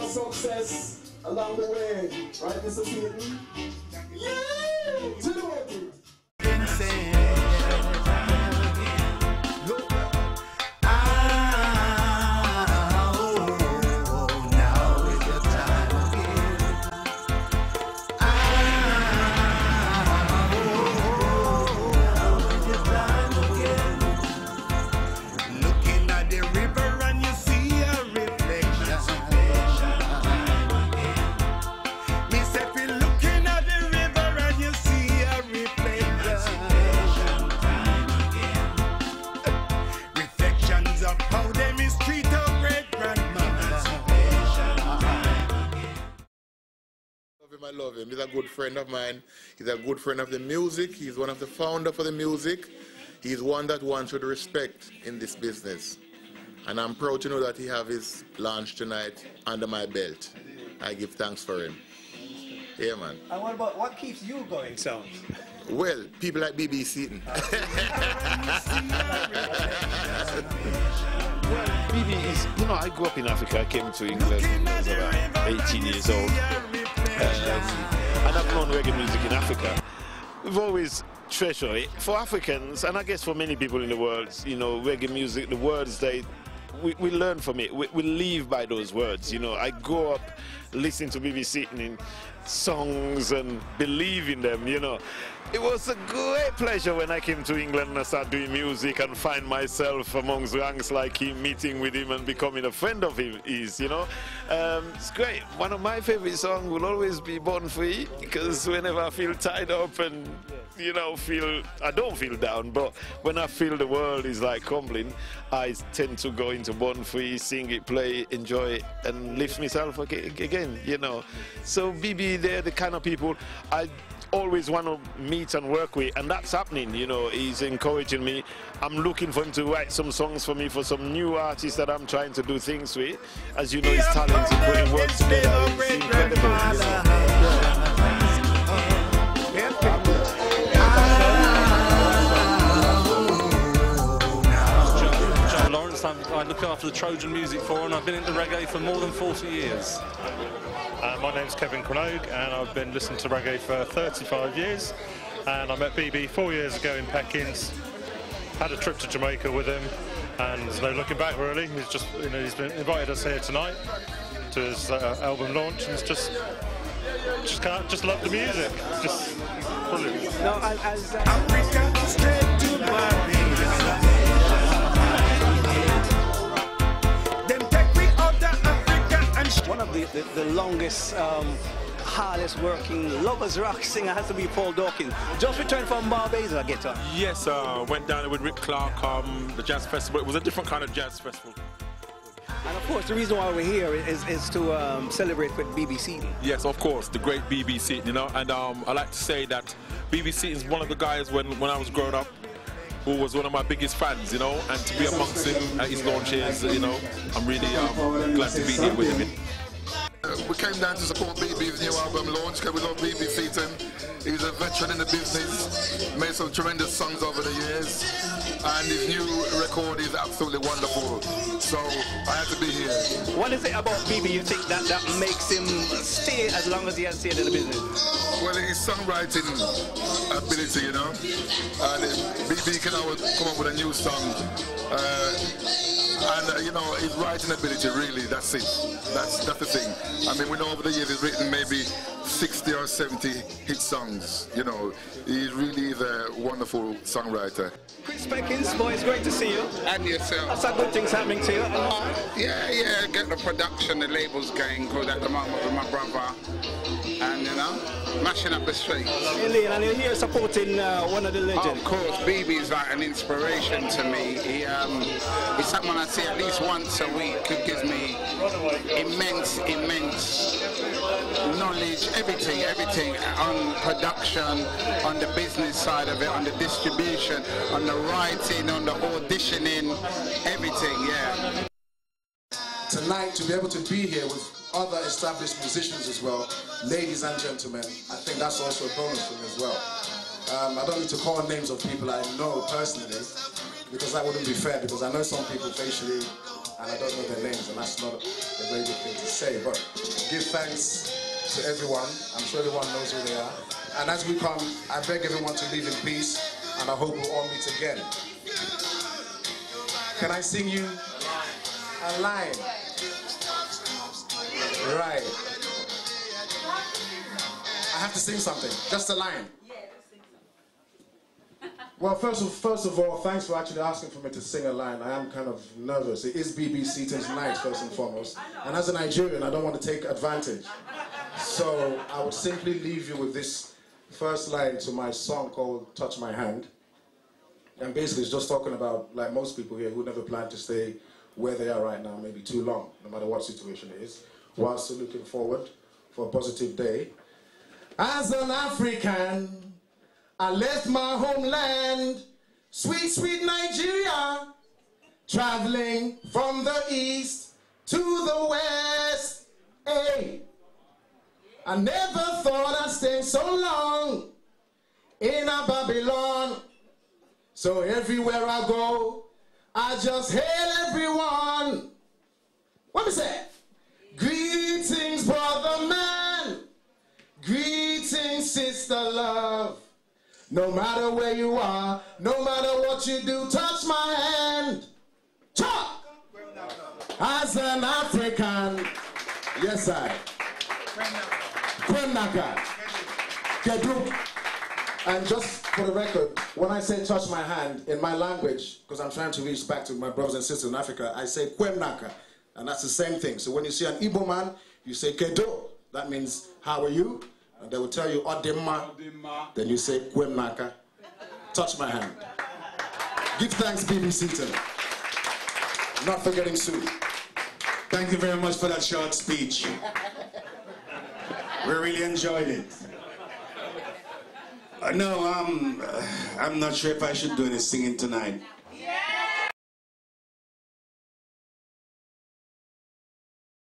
success along the way. Right, Mr. Seaton? Yeah! To the working. I love him. He's a good friend of mine. He's a good friend of the music. He's one of the founders for the music. He's one that one should respect in this business. And I'm proud to know that he have his launch tonight under my belt. I give thanks for him. Yeah, man. And what keeps you going, Sound? Well, people like BB Seaton. Well, BB is, you know, I grew up in Africa. I came to England when I was about 18 years old. And I've known reggae music in Africa. We've always treasured it. For Africans, and I guess for many people in the world, you know, reggae music, the words, we learn from it. We live by those words. You know, I grew up listening to BB Seaton in songs and believing them, you know. It was a great pleasure when I came to England and I started doing music and find myself amongst ranks like him, meeting with him and becoming a friend of him is, you know. It's great. One of my favorite songs will always be Born Free, because whenever I feel tied up and, you know, I don't feel down, but when I feel the world is like crumbling, I tend to go into Born Free, sing it, play, enjoy it, and lift myself again, you know. So BB, they're the kind of people I always want to meet and work with, and that's happening, you know. He's encouraging me. I'm looking for him to write some songs for me for some new artists that I'm trying to do things with. As you know, his talent in putting words together is incredible, you know. I look after the Trojan Music Forum, and I've been into reggae for more than 40 years. My name's Kevin Cronog, and I've been listening to reggae for 35 years. And I met BB 4 years ago in Peckins. Had a trip to Jamaica with him, and there's no looking back really. He's just, you know, he's been invited us here tonight to his album launch, and it's just love the music. Just brilliant. No, Africa straight to my one of the longest, hardest working lovers rock singer has to be Paul Dawkins. Just returned from Barbados, I get on. Yes, went down there with Rick Clark, the jazz festival. It was a different kind of jazz festival. And of course, the reason why we're here is to celebrate with BB Seaton. Yes, of course, the great BB Seaton, you know. And I like to say that BB Seaton is one of the guys when I was growing up who was one of my biggest fans, you know, and to be amongst him at his launches, you know, I'm really glad to be here with him. We came down to support BB's new album launch because we love BB Seaton. He's a veteran in the business, made some tremendous songs over the years, and his new record is absolutely wonderful. So I had to be here. What is it about BB you think that makes him stay as long as he has stayed in the business? Well, his songwriting ability, you know, and BB can always come up with a new song. And you know, his writing ability, really, that's it. That's the thing. I mean, we know over the years he's written maybe 60 or 70 hit songs. You know, he really is a wonderful songwriter. Chris Peckins, boy, it's great to see you. And yourself. Lots of good things happening to you. Yeah, get the production, the labels going good at the moment with my brother. And, you know, mashing up the streets. And you're here supporting one of the legends. Of course, BB is like an inspiration to me. He's someone I see at least once a week who gives me immense knowledge, everything on production, on the business side of it, on the distribution, on the writing, on the auditioning, everything, yeah. Tonight, to be able to be here with other established musicians as well, ladies and gentlemen, I think that's also a bonus for me as well. I don't need to call names of people I know personally, because that wouldn't be fair, because I know some people facially and I don't know their names, and that's not a very good thing to say, but give thanks to everyone. I'm sure everyone knows who they are. And as we come, I beg everyone to leave in peace, and I hope we'll all meet again. Can I sing you a line? Right. I have to sing something, just a line. Well, first of all, thanks for actually asking for me to sing a line. I am kind of nervous. It is BB Seaton's night, first and foremost. And as a Nigerian, I don't want to take advantage. So I would simply leave you with this first line to my song called Touch My Hand. And basically it's just talking about, like most people here who never plan to stay where they are right now, maybe too long, no matter what situation it is, while still looking forward for a positive day. As an African, I left my homeland, sweet, sweet Nigeria, traveling from the east to the west. Hey, I never thought I'd stay so long in a Babylon. So everywhere I go, I just hail everyone. What we say? Greetings, brother man. Greetings, sister love. No matter where you are, no matter what you do, touch my hand. Chop! As an African, yes I. Kwemnaka. Kedu. And just for the record, when I say touch my hand, in my language, because I'm trying to reach back to my brothers and sisters in Africa, I say Kwemnaka. And that's the same thing. So when you see an Igbo man, you say Kedo. That means, how are you? And they will tell you, Odimma. Then you say, Kwemnaka. Touch my hand. Give thanks, BB Seaton. Not forgetting Sue. Thank you very much for that short speech. We really enjoyed it. No, I'm not sure if I should do any singing tonight.